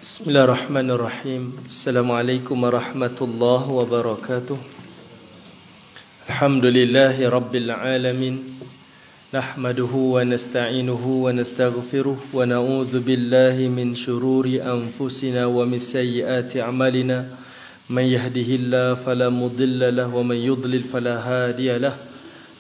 Bismillahirrahmanirrahim. Assalamualaikum warahmatullahi wabarakatuh. Alhamdulillahi rabbil alamin. Nahmaduhu wa nasta'inuhu wa nastaghfiruh wa na'udzu billahi min syururi anfusina wa min sayyiati a'malina. Man yahdihillahu fala mudilla lahu wa man yudlil fala hadiya lahu.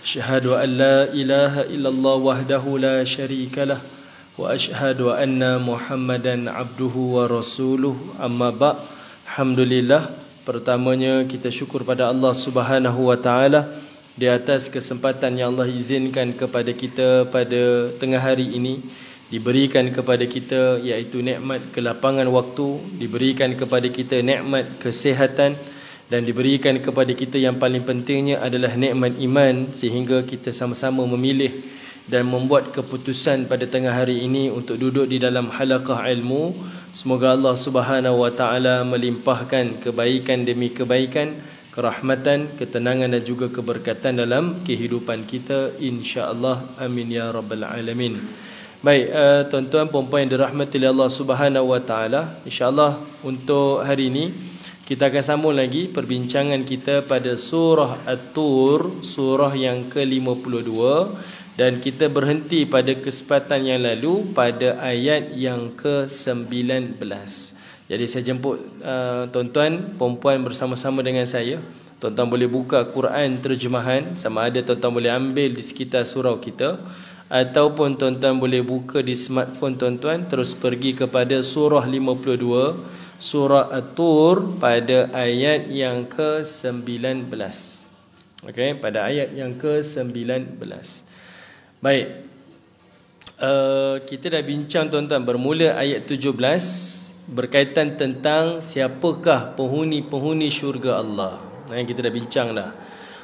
Asyhadu an la ilaha illallah wahdahu la syarika lahu wa asyhadu anna Muhammadan abduhu wa rasuluh. Amma ba'. Alhamdulillah, pertamanya kita syukur pada Allah Subhanahu wa taala di atas kesempatan yang Allah izinkan kepada kita pada tengah hari ini, diberikan kepada kita iaitu nikmat kelapangan waktu, diberikan kepada kita nikmat kesihatan, dan diberikan kepada kita yang paling pentingnya adalah nikmat iman, sehingga kita sama-sama memilih dan membuat keputusan pada tengah hari ini untuk duduk di dalam halaqah ilmu. Semoga Allah Subhanahu wa taala melimpahkan kebaikan demi kebaikan, kerahmatan, ketenangan dan juga keberkatan dalam kehidupan kita, insya-Allah. Amin ya rabbal alamin. Baik, tuan-tuan puan-puan yang dirahmati oleh Allah Subhanahu wa taala, insya-Allah untuk hari ini kita akan sambung lagi perbincangan kita pada surah At-Tur, surah yang ke-52. Dan kita berhenti pada kesempatan yang lalu pada ayat yang ke-19. Jadi saya jemput tuan-tuan, puan-puan bersama-sama dengan saya. Tuan-tuan boleh buka Quran terjemahan, sama ada tuan-tuan boleh ambil di sekitar surau kita, ataupun tuan-tuan boleh buka di smartphone tuan-tuan, terus pergi kepada surah 52, surah At-Tur pada ayat yang ke-19. Okey, pada ayat yang ke-19. Baik, kita dah bincang tuan-tuan, bermula ayat 17 berkaitan tentang siapakah penghuni-penghuni syurga Allah. Kita dah bincang dah.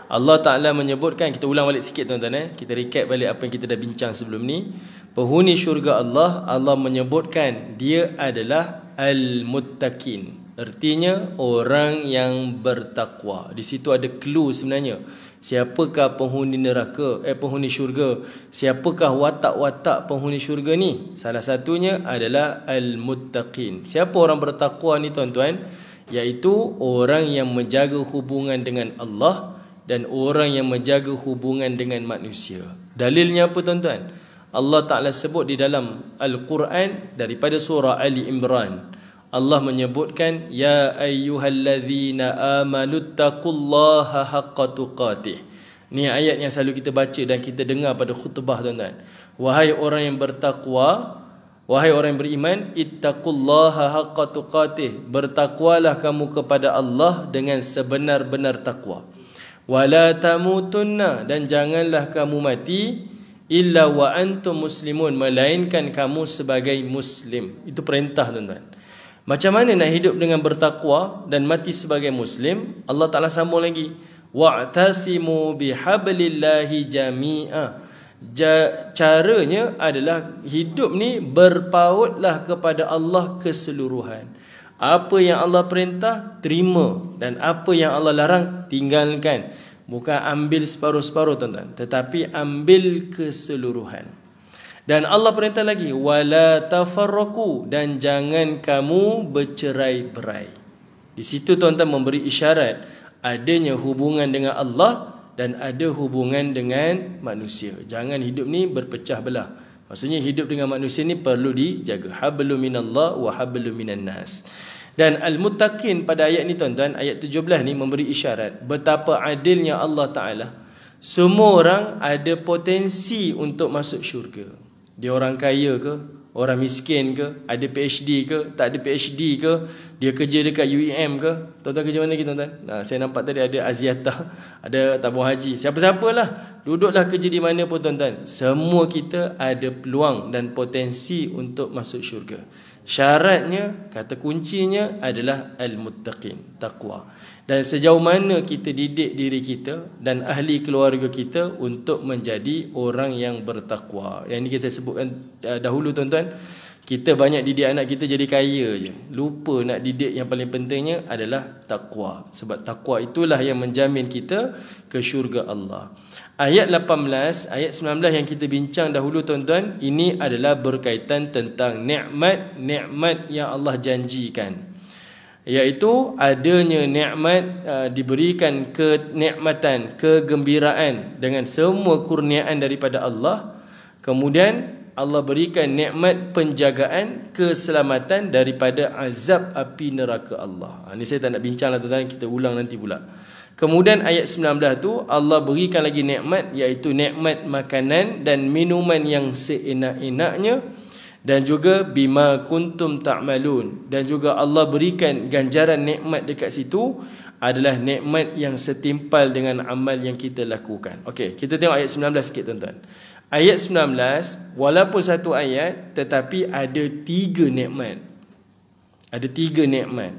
Allah Ta'ala menyebutkan, kita ulang balik sikit tuan-tuan, kita recap balik apa yang kita dah bincang sebelum ni. Penghuni syurga Allah, Allah menyebutkan dia adalah Al-Muttaqin, artinya orang yang bertakwa. Di situ ada clue sebenarnya. Siapakah penghuni neraka, penghuni syurga? Siapakah watak-watak penghuni syurga ni? Salah satunya adalah Al-Muttaqin. Siapa orang bertakwa ni tuan-tuan? Iaitu orang yang menjaga hubungan dengan Allah dan orang yang menjaga hubungan dengan manusia. Dalilnya apa tuan-tuan? Allah Ta'ala sebut di dalam Al-Quran daripada surah Ali Imran. Allah menyebutkan, ya ayyuhallazina amanuttaqullaha haqqa tuqatih. Ni ayat yang selalu kita baca dan kita dengar pada khutbah tuan-tuan. Wahai orang yang bertakwa, wahai orang yang beriman, ittaqullaha haqqa tuqatih, bertakwalah kamu kepada Allah dengan sebenar-benar takwa. Wala tamutunna, dan janganlah kamu mati illa wa antum muslimun, melainkan kamu sebagai muslim. Itu perintah tuan-tuan. Macam mana nak hidup dengan bertakwa dan mati sebagai muslim? Allah Ta'ala sambung lagi, wa'tasimu bihablillahi jami'a. Caranya adalah hidup ni berpautlah kepada Allah keseluruhan. Apa yang Allah perintah, terima, dan apa yang Allah larang, tinggalkan. Bukan ambil separuh-separuh tuan-tuan, tetapi ambil keseluruhan. Dan Allah perintah lagi, wala tafarraqu, dan jangan kamu bercerai-berai. Di situ tuan-tuan memberi isyarat adanya hubungan dengan Allah dan ada hubungan dengan manusia. Jangan hidup ni berpecah belah. Maksudnya hidup dengan manusia ni perlu dijaga. Hablum minallah wa hablum minan nas. Dan Al-Muttaqin pada ayat ni tuan-tuan, ayat 17 ni memberi isyarat betapa adilnya Allah Ta'ala. Semua orang ada potensi untuk masuk syurga. Dia orang kaya ke, orang miskin ke, ada PhD ke, tak ada PhD ke, dia kerja dekat UEM ke. Tuan-tuan kerja mana lagi tuan-tuan? Saya nampak tadi ada Aziata, ada tabung haji, siapa-siapalah, duduklah kerja di mana pun tuan-tuan. Semua kita ada peluang dan potensi untuk masuk syurga. Syaratnya, kata kuncinya adalah Al-Muttaqin, takwa. Dan sejauh mana kita didik diri kita dan ahli keluarga kita untuk menjadi orang yang bertakwa. Yang ini kita sebutkan dahulu tuan-tuan. Kita banyak didik anak kita jadi kaya je. Lupa nak didik yang paling pentingnya adalah taqwa. Sebab taqwa itulah yang menjamin kita ke syurga Allah. Ayat 18, ayat 19 yang kita bincang dahulu tuan-tuan, ini adalah berkaitan tentang nikmat-nikmat yang Allah janjikan. Iaitu adanya nikmat, diberikan kenikmatan, kegembiraan dengan semua kurniaan daripada Allah. Kemudian Allah berikan nikmat penjagaan, keselamatan daripada azab api neraka Allah. Ini saya tak nak bincang lah tuan-tuan, kita ulang nanti pula. Kemudian ayat 19 tu Allah berikan lagi nikmat, iaitu nikmat makanan dan minuman yang seenak-enaknya, dan juga bima kuntum ta'malun, dan juga Allah berikan ganjaran nikmat dekat situ adalah nikmat yang setimpal dengan amal yang kita lakukan. Okey, kita tengok ayat 19 sikit tuan-tuan. Ayat 19, walaupun satu ayat tetapi ada 3 nikmat. Ada 3 nikmat.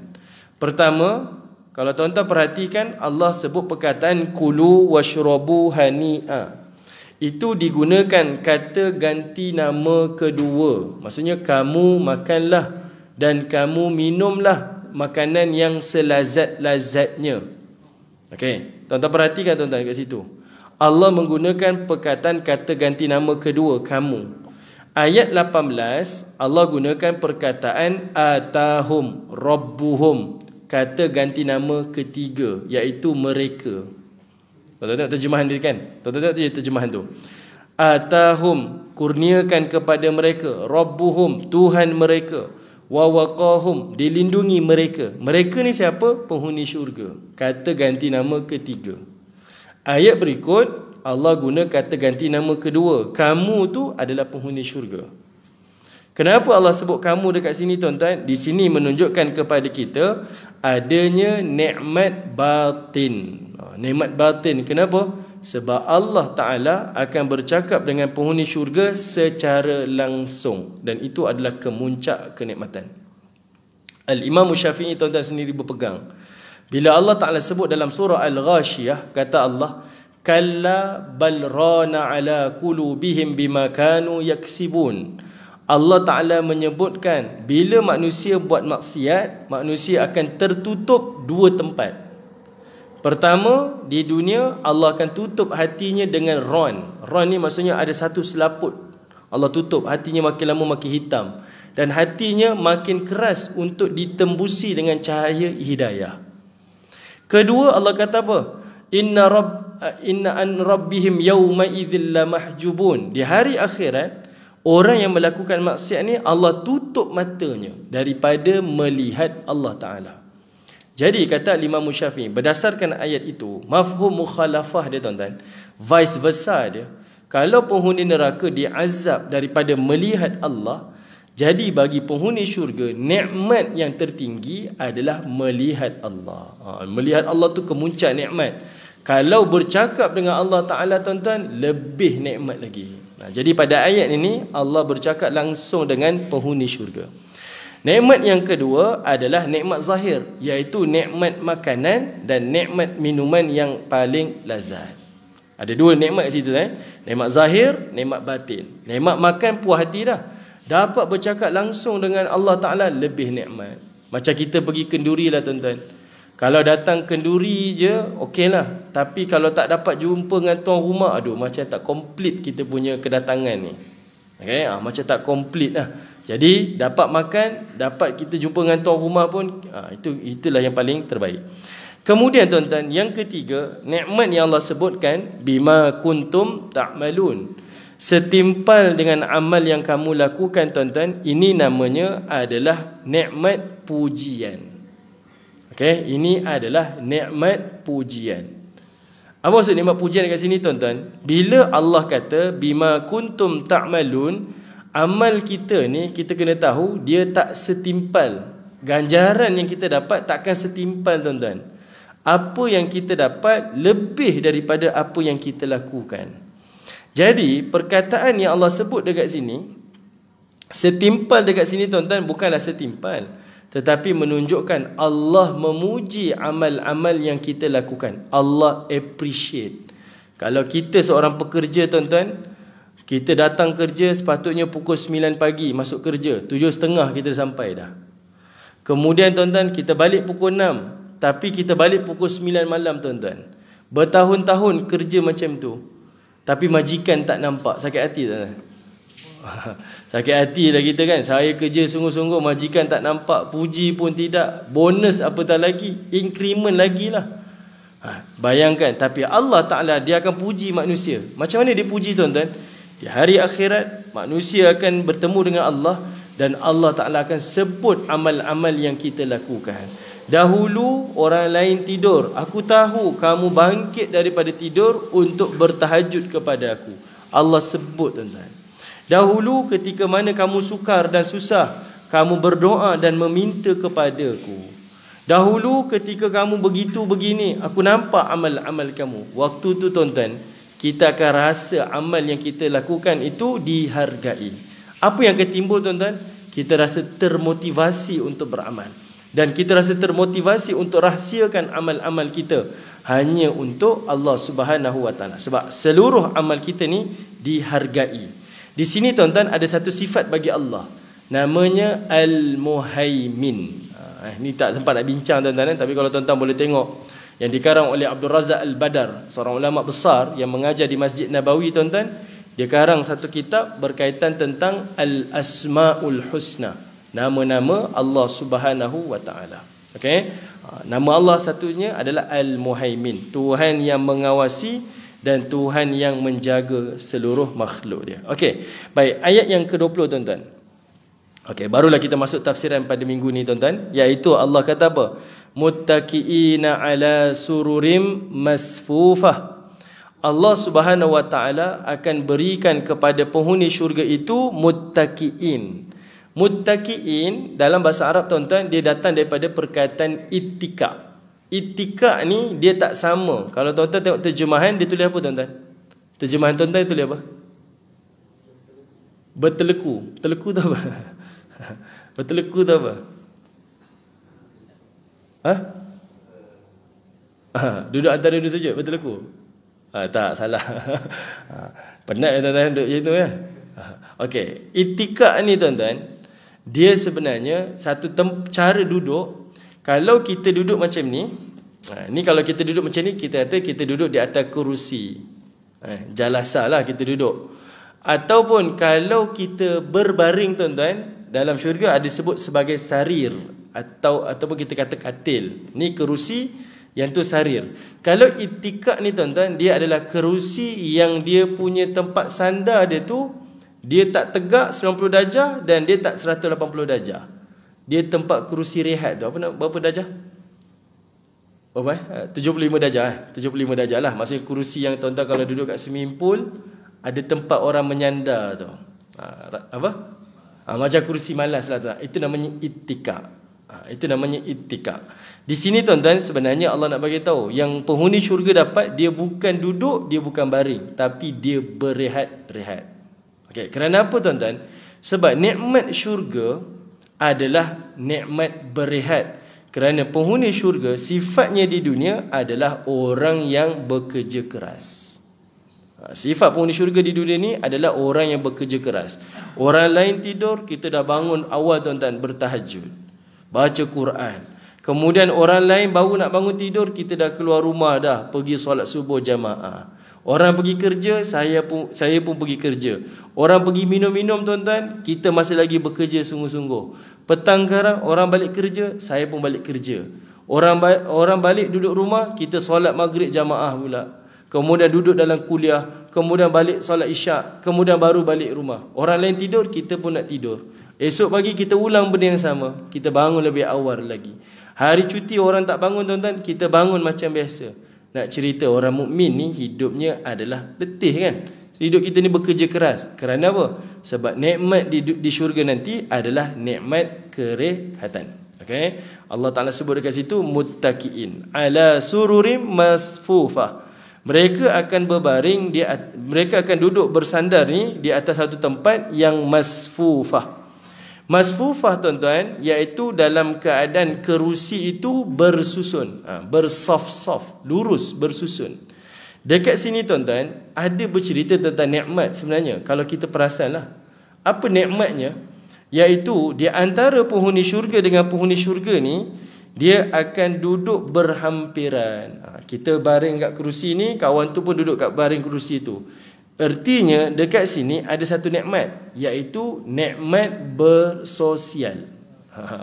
Pertama, kalau tuan-tuan perhatikan, Allah sebut perkataan kulu washrabu hani'a. Itu digunakan kata ganti nama kedua. Maksudnya kamu makanlah dan kamu minumlah makanan yang selazat-lazatnya. Okey, tuan-tuan perhatikan tuan-tuan kat situ. Allah menggunakan perkataan kata ganti nama kedua, kamu. Ayat 18, Allah gunakan perkataan atahum rabbuhum, kata ganti nama ketiga, iaitu mereka. Tuan-tuan tengok terjemahan dia kan? Tuan-tuan tengok terjemahan tu. Atahum, kurniakan kepada mereka, rabbuhum, Tuhan mereka, wa waqahum, dilindungi mereka. Mereka ni siapa? Penghuni syurga. Kata ganti nama ketiga. Ayat berikut Allah guna kata ganti nama kedua, kamu tu adalah penghuni syurga. Kenapa Allah sebut kamu dekat sini tuan-tuan? Di sini menunjukkan kepada kita adanya nikmat batin. Nikmat batin. Kenapa? Sebab Allah Ta'ala akan bercakap dengan penghuni syurga secara langsung, dan itu adalah kemuncak kenikmatan. Al-Imam Syafi'i tuan-tuan sendiri berpegang, bila Allah Ta'ala sebut dalam surah Al-Ghashiyah, kata Allah, kalla bal rana ala qulubihim bima kanu yaksibun. Allah Ta'ala menyebutkan bila manusia buat maksiat, manusia akan tertutup 2 tempat. Pertama, di dunia Allah akan tutup hatinya dengan ron. Ron ni maksudnya ada satu selaput. Allah tutup, hatinya makin lama makin hitam, dan hatinya makin keras untuk ditembusi dengan cahaya hidayah. Kedua, Allah kata apa? Inna an rabbihim yawma idzil lamahjubun. Di hari akhirat, orang yang melakukan maksiat ni Allah tutup matanya daripada melihat Allah Ta'ala. Jadi kata Imam Syafi'i, berdasarkan ayat itu, mafhum mukhalafah dia tuan-tuan, vice versa dia. Kalau penghuni neraka diazab daripada melihat Allah, jadi bagi penghuni syurga, nikmat yang tertinggi adalah melihat Allah. Melihat Allah tu kemuncak nikmat. Kalau bercakap dengan Allah Ta'ala tuan-tuan, lebih nikmat lagi. Jadi pada ayat ini Allah bercakap langsung dengan penghuni syurga. Nikmat yang kedua adalah nikmat zahir, iaitu nikmat makanan dan nikmat minuman yang paling lazat. Ada 2 nikmat kat situ Nikmat zahir, nikmat batin. Nikmat makan puas hati dah. Dapat bercakap langsung dengan Allah Ta'ala, lebih nikmat. Macam kita pergi kenduri lah tuan-tuan. Kalau datang kenduri je, okey lah. Tapi kalau tak dapat jumpa dengan tuan rumah, aduh, macam tak komplit kita punya kedatangan ni. Okay? Macam tak komplit lah. Jadi dapat makan, dapat kita jumpa dengan tuan rumah pun, itulah yang paling terbaik. Kemudian tuan-tuan, yang ketiga, nikmat yang Allah sebutkan, bima kuntum ta'malun, setimpal dengan amal yang kamu lakukan tuan-tuan, ini namanya adalah nikmat pujian. Okey, ini adalah nikmat pujian. Apa maksud nikmat pujian dekat sini tuan-tuan? Bila Allah kata bima kuntum ta'malun, amal kita ni kita kena tahu dia tak setimpal. Ganjaran yang kita dapat takkan setimpal tuan-tuan. Apa yang kita dapat lebih daripada apa yang kita lakukan. Jadi perkataan yang Allah sebut dekat sini, setimpal dekat sini tuan-tuan, bukanlah setimpal, tetapi menunjukkan Allah memuji amal-amal yang kita lakukan. Allah appreciate. Kalau kita seorang pekerja tuan-tuan, Kita datang kerja sepatutnya pukul 9 pagi masuk kerja, 7.30 kita sampai dah. Kemudian tuan-tuan, kita balik pukul 6, tapi kita balik pukul 9 malam tuan-tuan. Bertahun-tahun kerja macam tu, tapi majikan tak nampak. Sakit hati tuan-tuan. Sakit hati lah kita kan. Saya kerja sungguh-sungguh, majikan tak nampak, puji pun tidak, bonus apatah lagi, increment lagi lah. Bayangkan. Tapi Allah Ta'ala, dia akan puji manusia. Macam mana dia puji tuan-tuan? Di hari akhirat, manusia akan bertemu dengan Allah, dan Allah Ta'ala akan sebut amal-amal yang kita lakukan. Dahulu orang lain tidur, aku tahu kamu bangkit daripada tidur untuk bertahajud kepada aku. Allah sebut tuan-tuan. Dahulu ketika mana kamu sukar dan susah, kamu berdoa dan meminta kepadaku. Dahulu ketika kamu begitu begini, aku nampak amal-amal kamu. Waktu tu tuan-tuan, kita akan rasa amal yang kita lakukan itu dihargai. Apa yang akan timbul tuan-tuan? Kita rasa termotivasi untuk beramal. Dan kita rasa termotivasi untuk rahsiakan amal-amal kita hanya untuk Allah Subhanahu Wa Taala. Sebab seluruh amal kita ni dihargai. Di sini tuan-tuan ada satu sifat bagi Allah, namanya Al-Muhaimin. Ini tak sempat nak bincang tuan-tuan, tapi kalau tuan-tuan boleh tengok yang dikarang oleh Abdul Razak Al-Badar, seorang ulama besar yang mengajar di Masjid Nabawi tuan-tuan. Dia karang satu kitab berkaitan tentang Al-Asma'ul Husna, nama-nama Allah Subhanahu Wa Taala. Okey. Nama Allah satunya adalah Al-Muhaimin, Tuhan yang mengawasi dan Tuhan yang menjaga seluruh makhluk dia. Okey. Baik, ayat yang ke-20 tuan-tuan. Okey, barulah kita masuk tafsiran pada minggu ni tuan-tuan, iaitu Allah kata apa? Muttaqiina ala sururim masfufah. Allah Subhanahu Wa Taala akan berikan kepada penghuni syurga itu muttaqiin. Muttaqiin dalam bahasa Arab tuan-tuan, dia datang daripada perkataan ittika. Ittika ni dia tak sama. Kalau tuan-tuan tengok terjemahan, dia tulis apa tuan-tuan? Terjemahan tuan-tuan tulis apa? Berteleku. Berteleku tu apa? Berteleku tu apa? Duduk antara dua sujud, berteleku. Tak, salah. Penat tuan-tuan duduk macam tu ya. Okey, itikad ni tuan-tuan, dia sebenarnya satu cara duduk. Kalau kita duduk macam ni, ni kalau kita duduk macam ni, kita kata kita duduk di atas kerusi. Jalasah lah kita duduk. Ataupun kalau kita berbaring tuan-tuan, dalam syurga ada disebut sebagai sarir, ataupun kita kata katil. Ni kerusi, yang tu sarir. Kalau itikad ni tuan-tuan, dia adalah kerusi yang dia punya tempat sandar dia tu, dia tak tegak 90 darjah dan dia tak 180 darjah. Dia tempat kerusi rehat tu. Berapa darjah? Berapa 75 darjah. 75 darjah lah. Maksudnya kerusi yang tuan-tuan kalau duduk kat swimming pool, ada tempat orang menyandar tu. Macam kerusi malas lah tuan. Itu namanya itikad. Itu namanya itikad. Di sini tuan-tuan, sebenarnya Allah nak bagi tahu yang penghuni syurga dapat, dia bukan duduk, dia bukan baring, tapi dia berehat-rehat. Okey, kerana apa tuan-tuan? Sebab nikmat syurga adalah nikmat berehat. Kerana penghuni syurga sifatnya di dunia adalah orang yang bekerja keras. Sifat penghuni syurga di dunia ni adalah orang yang bekerja keras. Orang lain tidur, kita dah bangun awal tuan-tuan, bertahajud, baca Quran. Kemudian orang lain baru nak bangun tidur, kita dah keluar rumah dah, pergi solat subuh jamaah. Orang pergi kerja, saya pun pergi kerja. Orang pergi minum-minum tuan-tuan, kita masih lagi bekerja sungguh-sungguh. Petang sekarang orang balik kerja, saya pun balik kerja. Orang balik duduk rumah, kita solat maghrib jamaah pula. Kemudian duduk dalam kuliah, kemudian balik solat isyak, kemudian baru balik rumah. Orang lain tidur, kita pun nak tidur. Esok pagi kita ulang benda yang sama, kita bangun lebih awal lagi. Hari cuti orang tak bangun tuan-tuan, kita bangun macam biasa. Nak cerita orang mukmin ni hidupnya adalah letih kan. Hidup kita ni bekerja keras. Kerana apa? Sebab nikmat di syurga nanti adalah nikmat kerehatan. Okey. Allah Taala sebut dekat situ muttaqiin ala sururim masfufah. Mereka akan berbaring, mereka akan duduk bersandar ni di atas satu tempat yang masfufah. Masfufah tuan-tuan, iaitu dalam keadaan kerusi itu bersusun, bersaf-saf, lurus, bersusun. Dekat sini tuan-tuan, ada bercerita tentang nikmat sebenarnya. Kalau kita perasanlah, apa nikmatnya? Iaitu di antara penghuni syurga dengan penghuni syurga ni, dia akan duduk berhampiran. Kita baring kat kerusi ni, kawan tu pun duduk kat baring kerusi tu. Artinya dekat sini ada satu nikmat, iaitu nikmat bersosial.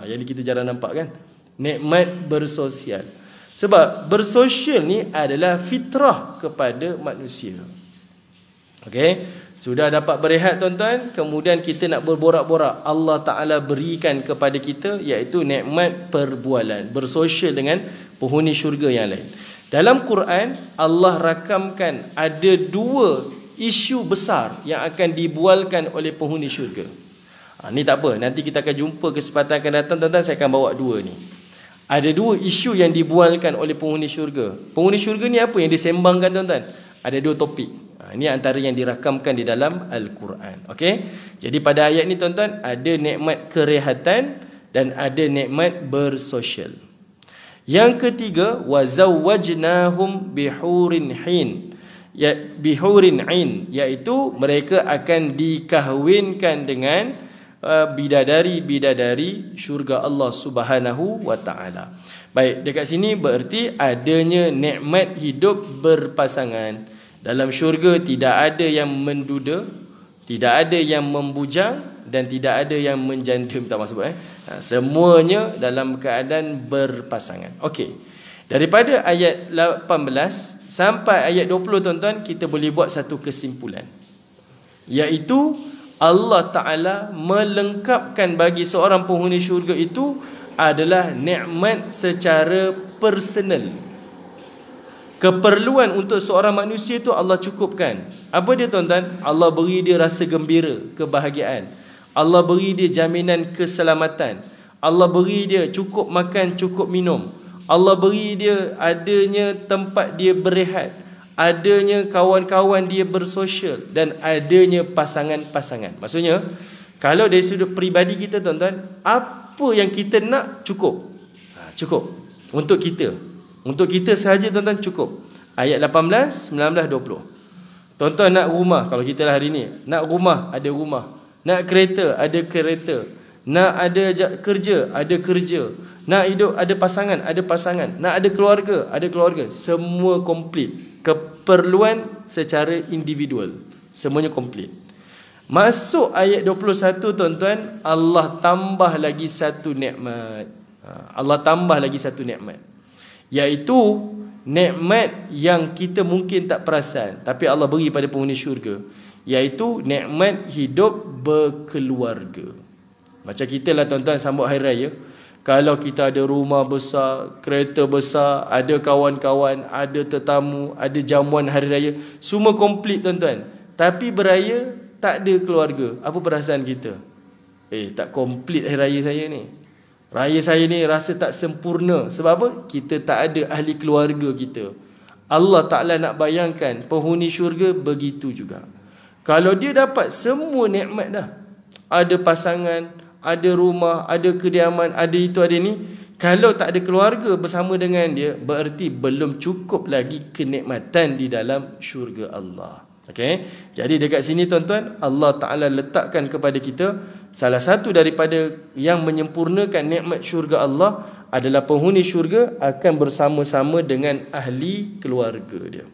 Yang kita jarang nampak kan? Nikmat bersosial. Sebab bersosial ni adalah fitrah kepada manusia. Okey, sudah dapat berehat tuan-tuan, kemudian kita nak berborak-borak. Allah Ta'ala berikan kepada kita iaitu nikmat perbualan, bersosial dengan penghuni syurga yang lain. Dalam Quran, Allah rakamkan ada dua isu besar yang akan dibualkan oleh penghuni syurga. Ni tak apa, nanti kita akan jumpa kesempatan akan datang tuan-tuan, saya akan bawa dua ni. Ada dua isu yang dibualkan oleh penghuni syurga. Penghuni syurga ni apa yang disembangkan tuan-tuan? Ada dua topik. Ini antara yang dirakamkan di dalam Al-Quran. Okey. Jadi pada ayat ni tuan-tuan, ada nikmat kerehatan dan ada nikmat bersosial. Yang ketiga, wa zawwajnahum bihurin hin. Ya, bihurin ain, iaitu mereka akan dikahwinkan dengan bidadari-bidadari syurga Allah Subhanahu wa taala. Baik, dekat sini bererti adanya nikmat hidup berpasangan. Dalam syurga tidak ada yang menduda, tidak ada yang membujang dan tidak ada yang menjanda, tak maksud semuanya dalam keadaan berpasangan. Okey. Daripada ayat 18 sampai ayat 20 tuan-tuan, kita boleh buat satu kesimpulan, iaitu Allah Ta'ala melengkapkan bagi seorang penghuni syurga itu adalah nikmat secara personal. Keperluan untuk seorang manusia itu Allah cukupkan. Apa dia tuan-tuan? Allah beri dia rasa gembira, kebahagiaan. Allah beri dia jaminan keselamatan. Allah beri dia cukup makan, cukup minum. Allah beri dia adanya tempat dia berehat, adanya kawan-kawan dia bersosial, dan adanya pasangan-pasangan. Maksudnya, kalau dari sudut peribadi kita tuan-tuan, apa yang kita nak cukup. Cukup untuk kita. Untuk kita sahaja tuan-tuan cukup. Ayat 18, 19, 20. Tuan-tuan nak rumah, kalau kita lah hari ni, nak rumah, ada rumah. Nak kereta, ada kereta. Nak ada kerja, ada kerja. Nak hidup, ada pasangan, ada pasangan. Nak ada keluarga, ada keluarga. Semua komplit. Keperluan secara individual, semuanya komplit. Masuk ayat 21 tuan-tuan, Allah tambah lagi satu nikmat. Allah tambah lagi satu nikmat, iaitu nikmat yang kita mungkin tak perasan, tapi Allah beri pada penghuni syurga, iaitu nikmat hidup berkeluarga. Macam kita lah tuan-tuan sambut hari raya. Kalau kita ada rumah besar, kereta besar, ada kawan-kawan, ada tetamu, ada jamuan hari raya, semua komplit tuan-tuan. Tapi beraya tak ada keluarga, apa perasaan kita? Tak komplit hari raya saya ni. Raya saya ni rasa tak sempurna. Sebab apa? Kita tak ada ahli keluarga kita. Allah Ta'ala nak bayangkan penghuni syurga begitu juga. Kalau dia dapat semua nikmat dah, ada pasangan, ada rumah, ada kediaman, ada itu, ada ni, kalau tak ada keluarga bersama dengan dia, bererti belum cukup lagi kenikmatan di dalam syurga Allah. Okey. Jadi dekat sini tuan-tuan, Allah Ta'ala letakkan kepada kita salah satu daripada yang menyempurnakan nikmat syurga Allah adalah penghuni syurga akan bersama-sama dengan ahli keluarga dia.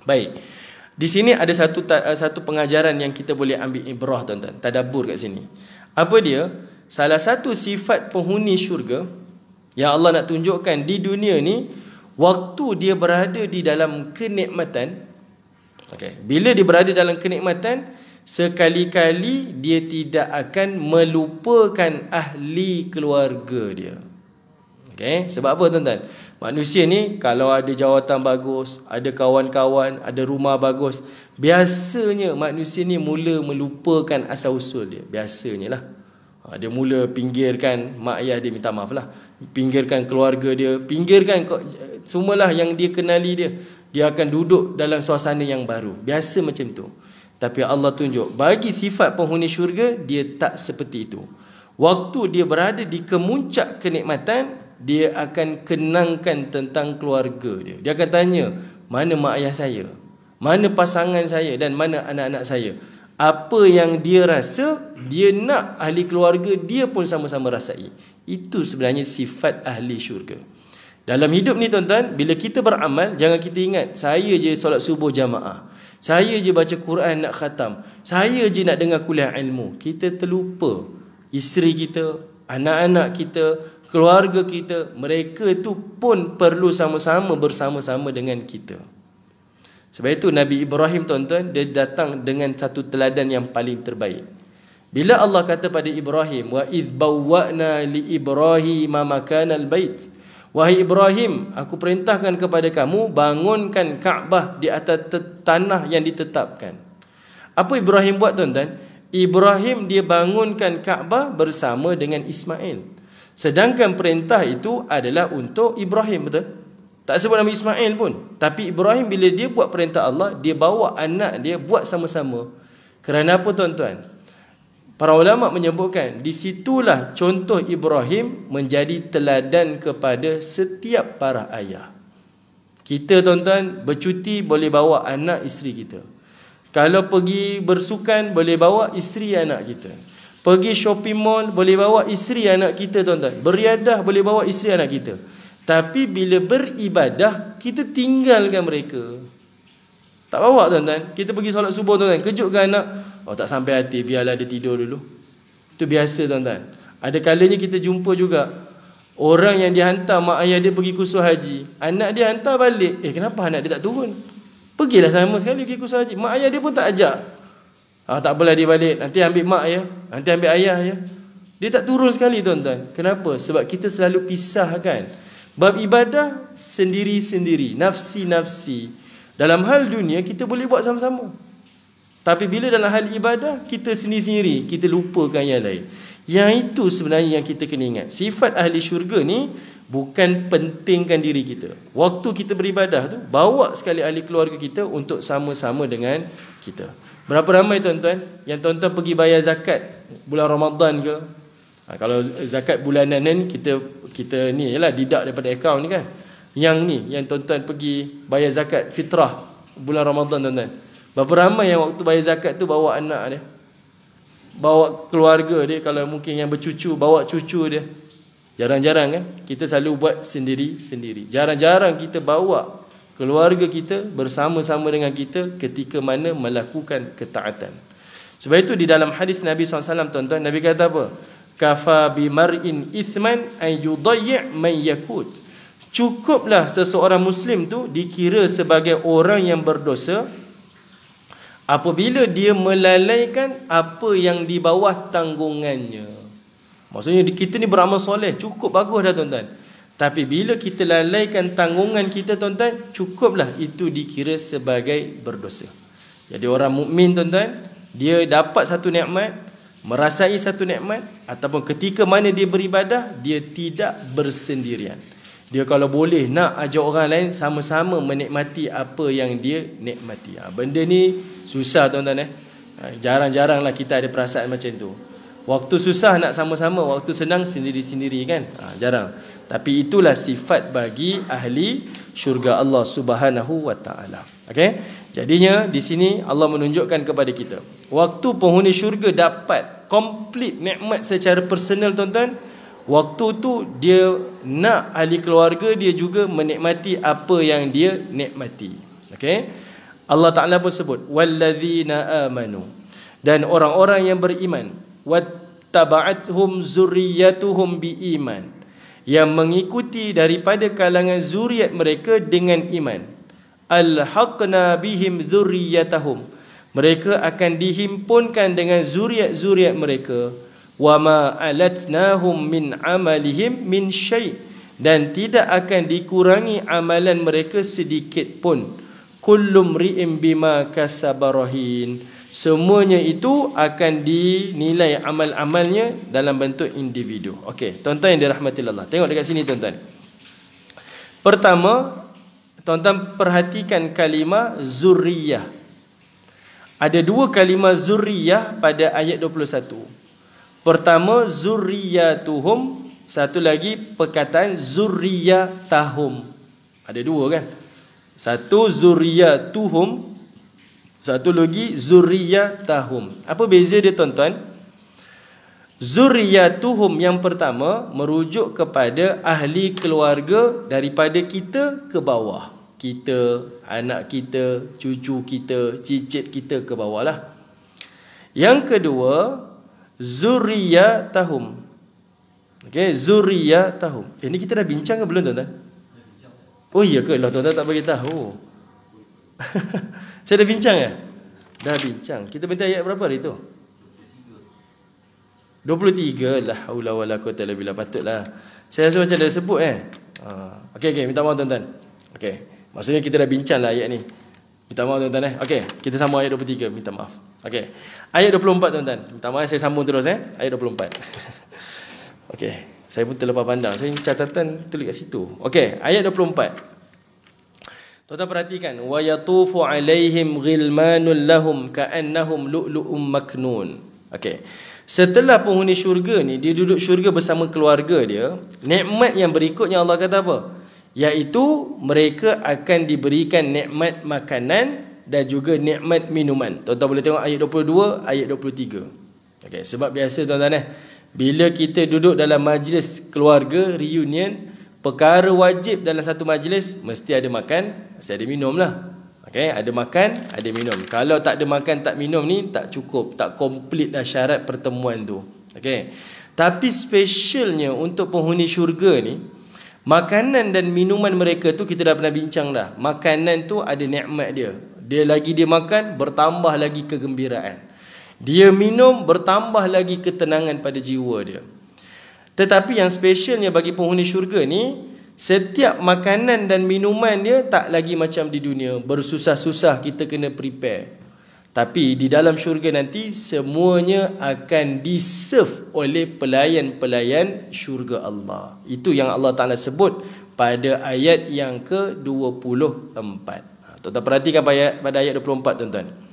Baik. Di sini ada satu pengajaran yang kita boleh ambil ibrah tuan-tuan, tadabbur kat sini. Apa dia? Salah satu sifat penghuni syurga yang Allah nak tunjukkan di dunia ni, waktu dia berada di dalam kenikmatan, bila dia berada dalam kenikmatan, sekali-kali dia tidak akan melupakan ahli keluarga dia. Sebab apa tuan-tuan? Manusia ni kalau ada jawatan bagus, ada kawan-kawan, ada rumah bagus, biasanya manusia ni mula melupakan asal usul dia. Biasanya lah. Dia mula pinggirkan mak ayah dia, minta maaf lah, pinggirkan keluarga dia, pinggirkan semualah yang dia kenali dia. Dia akan duduk dalam suasana yang baru. Biasa macam tu. Tapi Allah tunjuk, bagi sifat penghuni syurga, dia tak seperti itu. Waktu dia berada di kemuncak kenikmatan, dia akan kenangkan tentang keluarga dia. Dia akan tanya, mana mak ayah saya, mana pasangan saya dan mana anak-anak saya. Apa yang dia rasa, dia nak ahli keluarga dia pun sama-sama rasai. Itu sebenarnya sifat ahli syurga. Dalam hidup ni tuan-tuan, bila kita beramal, jangan kita ingat saya je solat subuh jamaah, saya je baca Quran nak khatam, saya je nak dengar kuliah ilmu. Kita terlupa isteri kita, anak-anak kita, keluarga kita, mereka tu pun perlu sama-sama bersama-sama dengan kita. Sebab itu Nabi Ibrahim tuan-tuan, dia datang dengan satu teladan yang paling terbaik. Bila Allah kata pada Ibrahim, wa idh bawwa'na li Ibrahima makanal bait, wahai Ibrahim, aku perintahkan kepada kamu bangunkan Kaabah di atas tanah yang ditetapkan. Apa Ibrahim buat tuan-tuan? Ibrahim dia bangunkan Kaabah bersama dengan Ismail. Sedangkan perintah itu adalah untuk Ibrahim, betul? Tak sebut nama Ismail pun. Tapi Ibrahim bila dia buat perintah Allah, dia bawa anak dia buat sama-sama. Kerana apa tuan-tuan? Para ulama menyebutkan, di situlah contoh Ibrahim menjadi teladan kepada setiap para ayah. Kita tuan-tuan bercuti boleh bawa anak isteri kita. Kalau pergi bersukan boleh bawa isteri anak kita. Pergi shopping mall boleh bawa isteri anak kita tuan-tuan. Beriadah boleh bawa isteri anak kita. Tapi bila beribadah, kita tinggalkan mereka. Tak bawa tuan-tuan. Kita pergi solat subuh tuan-tuan, kejutkan anak, oh tak sampai hati, biarlah dia tidur dulu. Itu biasa tuan-tuan. Ada kalanya kita jumpa juga orang yang dihantar mak ayah dia pergi kursus haji, anak dia hantar balik, kenapa anak dia tak turun? Pergilah sama sekali pergi kursus haji, mak ayah dia pun tak ajak. Tak apalah dia balik, nanti ambil mak ya, nanti ambil ayah ya. Dia tak turun sekali tuan-tuan. Kenapa? Sebab kita selalu pisahkan. Bab ibadah sendiri-sendiri, nafsi-nafsi. Dalam hal dunia kita boleh buat sama-sama. Tapi bila dalam hal ibadah, kita sendiri-sendiri, kita lupakan yang lain. Yang itu sebenarnya yang kita kena ingat. Sifat ahli syurga ni bukan pentingkan diri kita. Waktu kita beribadah tu, bawa sekali ahli keluarga kita untuk sama-sama dengan kita. Berapa ramai tuan-tuan yang tuan-tuan pergi bayar zakat bulan Ramadan ke? Kalau zakat bulanan ni kita ni ialah deduct daripada akaun ni kan. Yang ni yang tuan-tuan pergi bayar zakat fitrah bulan Ramadan tuan-tuan. Berapa ramai yang waktu bayar zakat tu bawa anak dia, bawa keluarga dia, kalau mungkin yang bercucu bawa cucu dia. Jarang-jarang kan? Kita selalu buat sendiri-sendiri. Jarang-jarang kita bawa keluarga kita bersama-sama dengan kita ketika mana melakukan ketaatan. Sebab itu di dalam hadis Nabi SAW tuan-tuan, Nabi kata apa? Kafa bimar'in ithman ay yudayyi' man yakut. Cukuplah seseorang Muslim tu dikira sebagai orang yang berdosa apabila dia melalaikan apa yang di bawah tanggungannya. Maksudnya kita ni beramal soleh, cukup bagus dah tuan-tuan. Tapi bila kita lalaikan tanggungan kita tuan-tuan, cukuplah itu dikira sebagai berdosa. Jadi orang mukmin tuan-tuan, dia dapat satu nikmat, merasai satu nikmat, ataupun ketika mana dia beribadah, dia tidak bersendirian. Dia kalau boleh nak ajak orang lain sama-sama menikmati apa yang dia nikmati. Benda ni susah tuan-tuan. Jarang-jaranglah kita ada perasaan macam tu. Waktu susah nak sama-sama, waktu senang sendiri-sendiri kan. Jarang. Tapi itulah sifat bagi ahli syurga Allah Subhanahu wa taala. Okey? Jadinya di sini Allah menunjukkan kepada kita, waktu penghuni syurga dapat komplit nikmat secara personal tuan-tuan, waktu tu dia nak ahli keluarga dia juga menikmati apa yang dia nikmati. Okey? Allah Taala pun sebut walladzina amanu, dan orang-orang yang beriman, wattaba'athum zurriyyatuhum biiman, yang mengikuti daripada kalangan zuriat mereka dengan iman. Alhaqna bihim dzurriyyatahum, mereka akan dihimpunkan dengan zuriat-zuriat mereka. Wama alatnahum min amalihim min syai', dan tidak akan dikurangi amalan mereka sedikit pun. Kullum ri'im bima kasabarahin, semuanya itu akan dinilai amal-amalnya dalam bentuk individu. Okey, tuan-tuan yang dirahmati Allah, tengok dekat sini tuan-tuan. Pertama, tuan-tuan perhatikan kalimah zurriyah. Ada dua kalimah zurriyah pada ayat 21. Pertama zurriyatuhum, satu lagi perkataan zurriyatahum. Ada dua kan? Satu zuriyatuhum, satu lagi zuriyatahum. Apa beza dia tuan-tuan? Zuriyatuhum yang pertama merujuk kepada ahli keluarga daripada kita ke bawah. Kita, anak kita, cucu kita, cicit kita ke bawah lah. Yang kedua, zuriyatahum. Okey, zuriyatahum. Ini kita dah bincang ke belum tuan-tuan? Oh iya ke? Lah tuan-tuan tak bagi tahu. Saya dah bincang ya? Dah bincang. Kita berhenti ayat berapa hari tu? 23. La haula wala quwata illa billah. Patutlah. Saya rasa macam dah sebut Okey, minta maaf tuan-tuan. Okey. Maksudnya kita dah bincang lah ayat ni. Minta maaf tuan-tuan Okey, kita sambung ayat 23. Minta maaf. Okey. Ayat 24 tuan-tuan. Minta maaf saya sambung terus Ayat 24. Okey. Saya pun terlepas pandang. Saya catatan tulis kat situ. Okey, ayat 24. Tuan-tuan perhatikan, wa yatufu alaihim ghilmanul lahum ka'annahum lu'lu'um maknun. Okey. Setelah penghuni syurga ni, dia duduk syurga bersama keluarga dia, nikmat yang berikutnya Allah kata apa? Iaitu mereka akan diberikan nikmat makanan dan juga nikmat minuman. Tuan-tuan boleh tengok ayat 22, ayat 23. Okey, sebab biasa tuan-tuan bila kita duduk dalam majlis keluarga reunion, perkara wajib dalam satu majlis mesti ada makan, mesti ada minum lah. Okay, ada makan, ada minum. Kalau tak ada makan, tak minum ni tak cukup, tak komplit dah syarat pertemuan tu. Okay. Tapi specialnya untuk penghuni syurga ni, makanan dan minuman mereka tu kita dah pernah bincang dah. Makanan tu ada nikmat dia. Dia makan, bertambah lagi kegembiraan. Dia minum, bertambah lagi ketenangan pada jiwa dia. Tetapi yang specialnya bagi penghuni syurga ni, setiap makanan dan minuman dia tak lagi macam di dunia. Bersusah-susah kita kena prepare. Tapi di dalam syurga nanti semuanya akan diserve oleh pelayan-pelayan syurga Allah. Itu yang Allah Ta'ala sebut pada ayat yang ke-24. Tuan-tuan perhatikan pada ayat 24 tuan-tuan.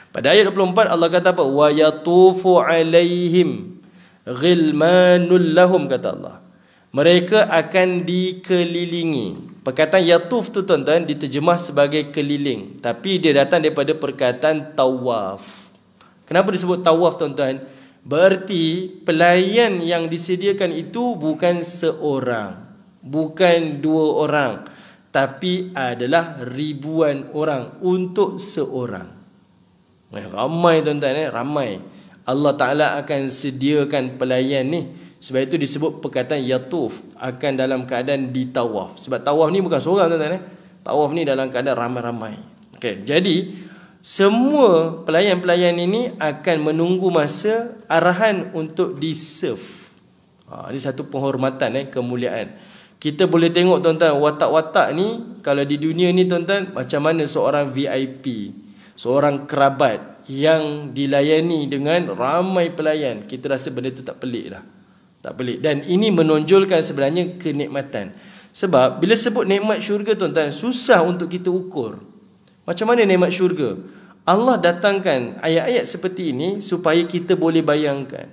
Pada ayat 24 Allah kata apa? Wa yatufu alaihim ghilmanul lahum, kata Allah. Mereka akan dikelilingi. Perkataan yatuf tu tuan-tuan diterjemah sebagai keliling, tapi dia datang daripada perkataan tawaf. Kenapa disebut tawaf tuan-tuan? Berarti pelayan yang disediakan itu bukan seorang, bukan dua orang, tapi adalah ribuan orang untuk seorang. Ramai tuan-tuan, ramai. Allah Ta'ala akan sediakan pelayan ni. Sebab itu disebut perkataan yatuf, akan dalam keadaan ditawaf. Sebab tawaf ni bukan seorang tuan-tuan. Tawaf ni dalam keadaan ramai-ramai. Okay. Jadi semua pelayan-pelayan ini akan menunggu masa arahan untuk diserve. Ini satu penghormatan, kemuliaan. Kita boleh tengok tuan-tuan, watak-watak ni kalau di dunia ni tuan-tuan, macam mana seorang VIP, seorang kerabat yang dilayani dengan ramai pelayan. Kita rasa benda tu tak pelik lah. Tak pelik. Dan ini menonjolkan sebenarnya kenikmatan. Sebab bila sebut nikmat syurga tuan-tuan, susah untuk kita ukur. Macam mana nikmat syurga? Allah datangkan ayat-ayat seperti ini supaya kita boleh bayangkan.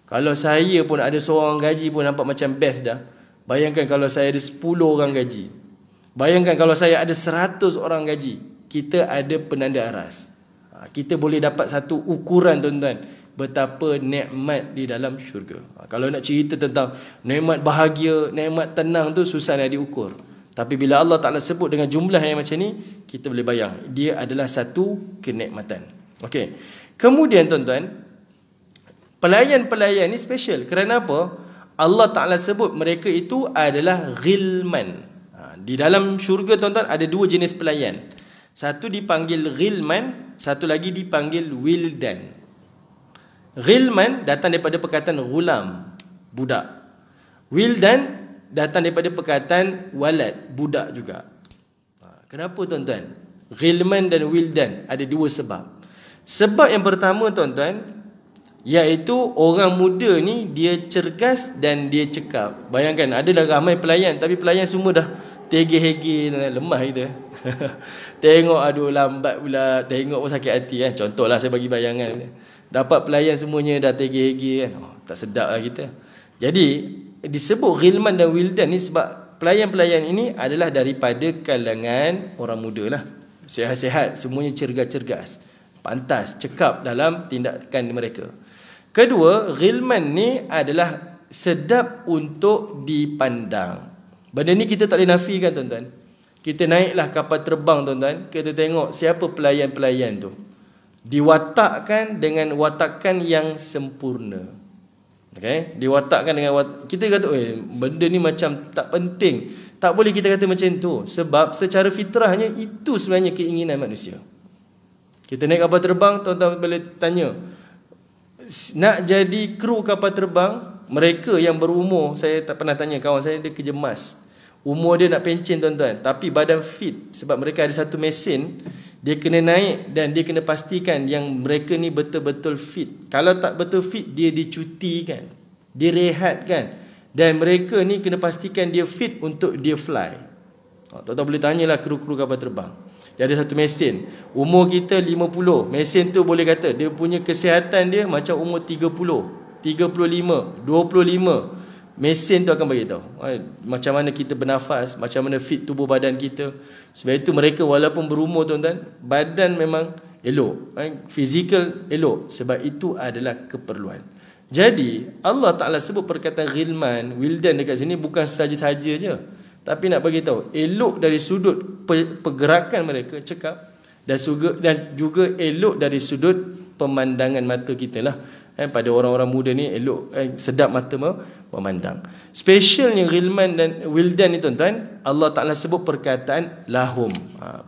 Kalau saya pun ada seorang gaji pun nampak macam best dah. Bayangkan kalau saya ada 10 orang gaji. Bayangkan kalau saya ada 100 orang gaji. Kita ada penanda aras. Kita boleh dapat satu ukuran tuan-tuan, betapa nikmat di dalam syurga. Kalau nak cerita tentang nikmat bahagia, nikmat tenang tu susah nak diukur. Tapi bila Allah Ta'ala sebut dengan jumlah yang macam ni, kita boleh bayang. Dia adalah satu kenikmatan. Okey. Kemudian tuan-tuan, pelayan-pelayan ni special. Kerana apa? Allah Ta'ala sebut mereka itu adalah ghilman. Di dalam syurga tuan-tuan ada dua jenis pelayan. Satu dipanggil ghilman, satu lagi dipanggil wildan. Ghilman datang daripada perkataan ghulam, budak. Wildan datang daripada perkataan walad, budak juga. Kenapa tuan-tuan? Ghilman dan wildan ada dua sebab. Sebab yang pertama tuan-tuan, iaitu orang muda ni dia cergas dan dia cekap. Bayangkan ada dah ramai pelayan, tapi pelayan semua dah tegeh-hege, lemah gitu. Tengok aduh lambat pula, tengok pun sakit hati kan. Contohlah saya bagi bayangan. Dapat pelayan semuanya dah tegeh-hege kan. Tak sedap lah kita. Jadi disebut ghilman dan wildan ni sebab pelayan-pelayan ini adalah daripada kalangan orang muda lah. Sihat-sihat, semuanya cergas-cergas, pantas, cekap dalam tindakan mereka. Kedua, ghilman ni adalah sedap untuk dipandang. Benda ni kita tak boleh nafikan tuan-tuan. Kita naiklah kapal terbang tuan-tuan, kita tengok siapa pelayan-pelayan tu. Diwatakkan dengan watakan yang sempurna. Okay? Diwatakkan dengan kita kata benda ni macam tak penting. Tak boleh kita kata macam tu. Sebab secara fitrahnya itu sebenarnya keinginan manusia. Kita naik kapal terbang, tuan-tuan boleh tanya, nak jadi kru kapal terbang, mereka yang berumur, saya tak pernah tanya kawan saya, dia kerja mas, umur dia nak pencen tuan-tuan, tapi badan fit. Sebab mereka ada satu mesin, dia kena naik dan dia kena pastikan yang mereka ni betul-betul fit. Kalau tak betul fit, dia dicutikan, direhatkan. Dan mereka ni kena pastikan dia fit untuk dia fly. Tuan-tuan boleh tanyalah kru-kru kapal terbang. Dia ada satu mesin. Umur kita 50. Mesin tu boleh kata dia punya kesihatan dia macam umur 30, 35, 25. Mesin tu akan beritahu macam mana kita bernafas, macam mana fit tubuh badan kita. Sebab itu mereka walaupun berumur tuan-tuan, badan memang elok, fizikal elok. Sebab itu adalah keperluan. Jadi Allah Ta'ala sebut perkataan ghilman, wildan dekat sini bukan saja-saja je, tapi nak bagi tahu elok dari sudut pergerakan mereka, cekap, dan juga elok dari sudut pemandangan mata kita lah. Pada orang-orang muda ni elok, sedap mata memandang. Specialnya ghilman dan wildan ni tuan-tuan, Allah Ta'ala sebut perkataan lahum.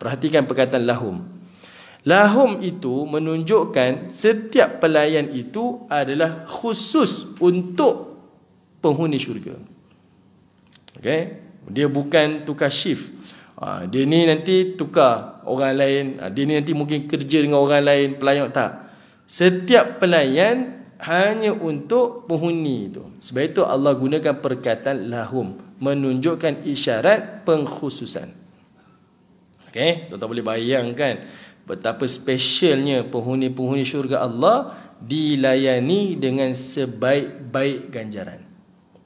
Perhatikan perkataan lahum. Lahum itu menunjukkan setiap pelayan itu adalah khusus untuk penghuni syurga. Okay? Dia bukan tukar shift. Dia ni nanti tukar orang lain, dia ni nanti mungkin kerja dengan orang lain, pelayan. Tak. Setiap pelayan hanya untuk penghuni itu. Sebab itu Allah gunakan perkataan lahum, menunjukkan isyarat pengkhususan. Okay? Tuan-tuan boleh bayangkan betapa specialnya penghuni-penghuni syurga Allah dilayani dengan sebaik-baik ganjaran.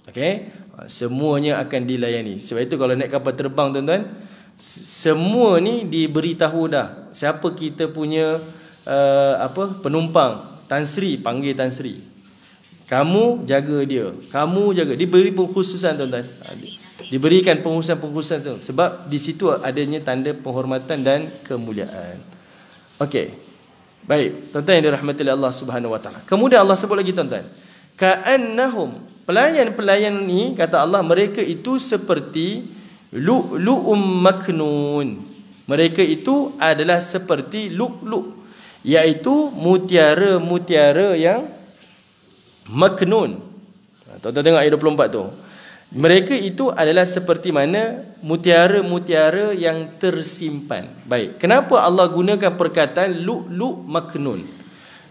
Okay? Semuanya akan dilayani. Sebab itu kalau naik kapal terbang tuan-tuan, semua ni diberitahu dah. Siapa kita punya penumpang, Tan Sri, panggil Tan Sri. Kamu jaga dia, kamu jaga. Diberi pengkhususan tuan-tuan. Diberikan pengkhususan sebab di situ adanya tanda penghormatan dan kemuliaan. Okey. Baik, tuan-tuan yang dirahmati oleh Allah Subhanahu wa taala. Kemudian Allah sebut lagi tuan-tuan, ka'annahum, pelayan-pelayan ni kata Allah, mereka itu seperti lu'lu'um maknun. Mereka itu adalah seperti lu'lu', iaitu mutiara-mutiara yang maknun. Tuan-tuan tengok ayat 24 tu. Mereka itu adalah seperti mana mutiara-mutiara yang tersimpan. Baik, kenapa Allah gunakan perkataan lu'lu' maknun?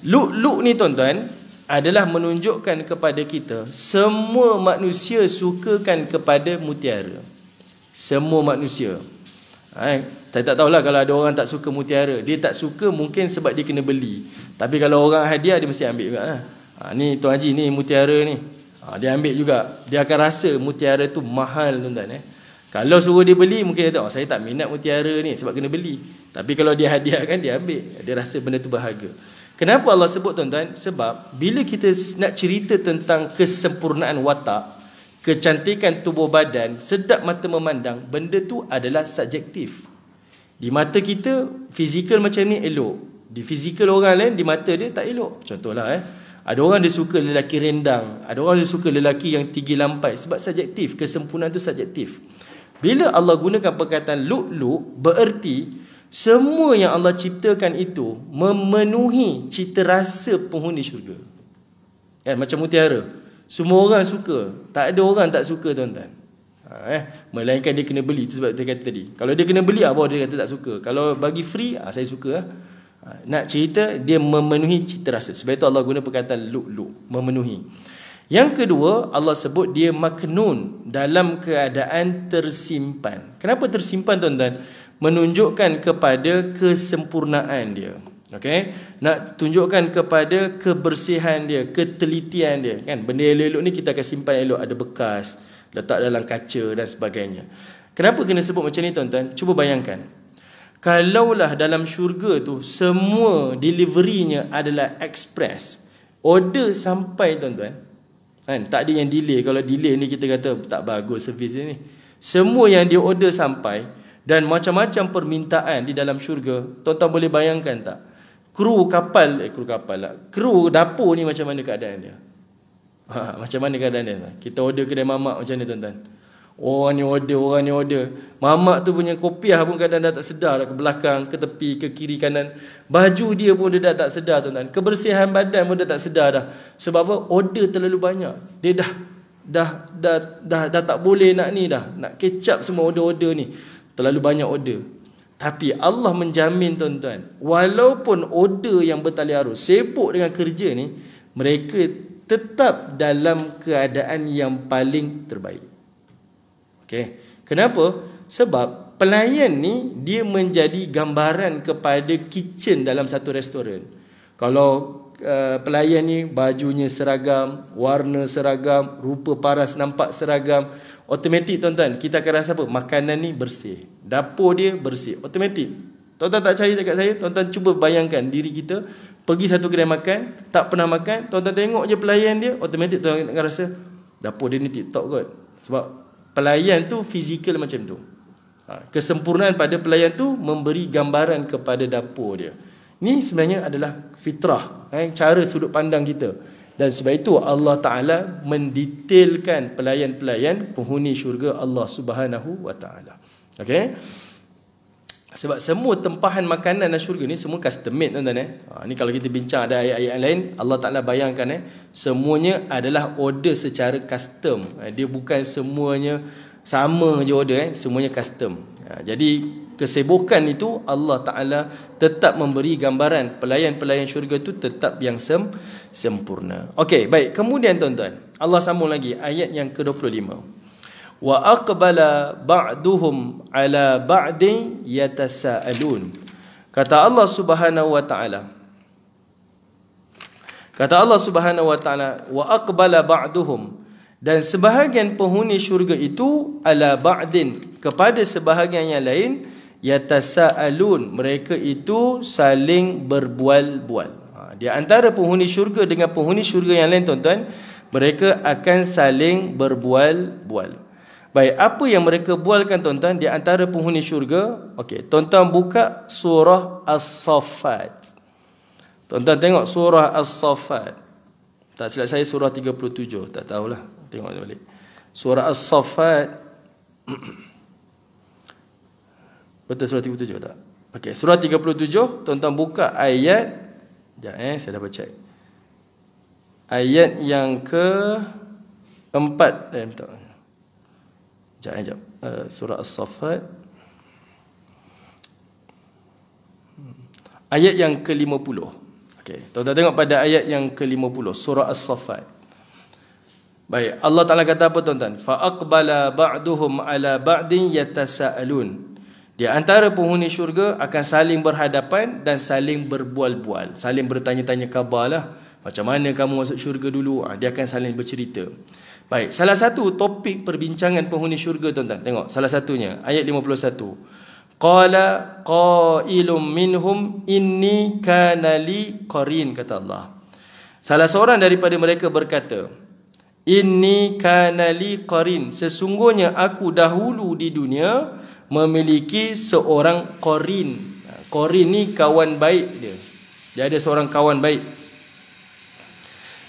Lu'lu' ni tuan-tuan adalah menunjukkan kepada kita semua manusia sukakan kepada mutiara. Semua manusia. Saya tak tahulah kalau ada orang tak suka mutiara. Dia tak suka mungkin sebab dia kena beli. Tapi kalau orang hadiah dia mesti ambil juga. Ni Tuan Haji, ni mutiara ni. Dia ambil juga. Dia akan rasa mutiara tu mahal tuan-tuan. Kalau suruh dia beli, mungkin dia tahu, saya tak minat mutiara ni sebab kena beli. Tapi kalau dia hadiahkan, dia ambil. Dia rasa benda tu berharga. Kenapa Allah sebut tuan-tuan? Sebab bila kita nak cerita tentang kesempurnaan watak, kecantikan tubuh badan, sedap mata memandang, benda tu adalah subjektif. Di mata kita, fizikal macam ni elok. Di fizikal orang lain, di mata dia tak elok. Contohlah ada orang dia suka lelaki rendang, ada orang dia suka lelaki yang tinggi lampai. Sebab subjektif, kesempurnaan tu subjektif. Bila Allah gunakan perkataan lu'lu', bererti semua yang Allah ciptakan itu memenuhi cita rasa penghuni syurga. Macam mutiara, semua orang suka, tak ada orang tak suka tuan-tuan. Melainkan dia kena beli. Itu sebab saya kata tadi, kalau dia kena beli, baru dia kata tak suka. Kalau bagi free, saya suka. Nak cerita, dia memenuhi cita rasa. Sebab itu Allah guna perkataan lu'lu', memenuhi. Yang kedua, Allah sebut dia maknun, dalam keadaan tersimpan. Kenapa tersimpan tuan-tuan? Menunjukkan kepada kesempurnaan dia. Okey, nak tunjukkan kepada kebersihan dia, ketelitian dia, kan? Benda elok-elok ni kita akan simpan elok, ada bekas, letak dalam kaca dan sebagainya. Kenapa kena sebut macam ni tuan-tuan? Cuba bayangkan. Kalaulah dalam syurga tu semua deliverynya adalah express, order sampai tuan-tuan, kan? Tak ada yang delay. Kalau delay ni kita kata tak bagus servis ni. Semua yang dia order sampai, dan macam-macam permintaan di dalam syurga. Tuan-tuan boleh bayangkan tak? Kru kapal lah. Kru dapur ni macam mana keadaan dia? Macam mana keadaan dia? Kita order kedai mamak macam ni tuan-tuan. Orang ni order. Mamak tu punya kopiah pun kadang dah tak sedar dah, ke belakang, ke tepi, ke kiri kanan. Baju dia pun dia dah tak sedar tuan-tuan. Kebersihan badan pun dia tak sedar dah. Sebab apa? Order terlalu banyak. Dia dah tak boleh nak ni dah. Nak catch up semua order-order ni. Terlalu banyak order. Tapi Allah menjamin tuan-tuan, walaupun order yang bertali arus, sibuk dengan kerja ni, mereka tetap dalam keadaan yang paling terbaik. Okey. Kenapa? Sebab pelayan ni dia menjadi gambaran kepada kitchen dalam satu restoran. Kalau pelayan ni bajunya seragam, warna seragam, rupa paras nampak seragam, automatik tuan-tuan kita akan rasa apa? Makanan ni bersih, dapur dia bersih, automatik. Tuan-tuan tak percaya dekat saya, tuan-tuan cuba bayangkan diri kita pergi satu kedai makan, tak pernah makan, tuan-tuan tengok je pelayan dia, automatik tuan-tuan akan rasa dapur dia ni tip-top kot. Sebab pelayan tu fizikal macam tu. Kesempurnaan pada pelayan tu memberi gambaran kepada dapur dia. Ini sebenarnya adalah fitrah, cara sudut pandang kita. Dan sebab itu Allah Ta'ala mendetailkan pelayan-pelayan penghuni syurga Allah Subhanahu Wa Ta'ala. Okay? Sebab semua tempahan makanan dalam syurga ni semua custom made tuan-tuan. Ni kalau kita bincang ada ayat-ayat lain, Allah Ta'ala bayangkan semuanya adalah order secara custom. Dia bukan semuanya sama je order, semuanya custom. Jadi kesibukan itu Allah Ta'ala tetap memberi gambaran pelayan-pelayan syurga itu tetap yang sempurna. Okey, baik. Kemudian tuan-tuan, Allah sambung lagi ayat yang ke-25. Wa aqbala ba'duhum ala ba'din yatasaalun. Kata Allah Subhanahu wa Ta'ala. Kata Allah Subhanahu wa Ta'ala, wa aqbala ba'duhum, dan sebahagian penghuni syurga itu ala ba'din, kepada sebahagian yang lain, yatasaalun, mereka itu saling berbual-bual. Di antara penghuni syurga dengan penghuni syurga yang lain tuan-tuan, mereka akan saling berbual-bual. Baik, apa yang mereka bualkan tuan-tuan di antara penghuni syurga? Okey, tuan-tuan buka surah As-Saffat. Tuan-tuan tengok surah As-Saffat. Tak silap saya surah 37, tak tahulah. Tengok balik. Surah As-Saffat. Betul surah 37 tak? Okey, surah 37, tuan-tuan buka ayat. Sekejap saya dapat check. Ayat yang ke-4. Sekejap. Surah As-Saffat. Ayat yang ke-50. Okey, tuan-tuan tengok pada ayat yang ke-50, surah As-Saffat. Baik, Allah Ta'ala kata apa tuan-tuan? Fa aqbala ba'duhum ala ba'din yatasaalun. Di antara penghuni syurga akan saling berhadapan dan saling berbual-bual, saling bertanya-tanya khabar lah. Macam mana kamu masuk syurga dulu? Dia akan saling bercerita. Baik, salah satu topik perbincangan penghuni syurga tuan-tuan, tengok salah satunya ayat 51. Qala qailum minhum inni kana li qarin, kata Allah. Salah seorang daripada mereka berkata, inni kana li qarin, sesungguhnya aku dahulu di dunia memiliki seorang qarin. Qarin ni kawan baik dia. Dia ada seorang kawan baik.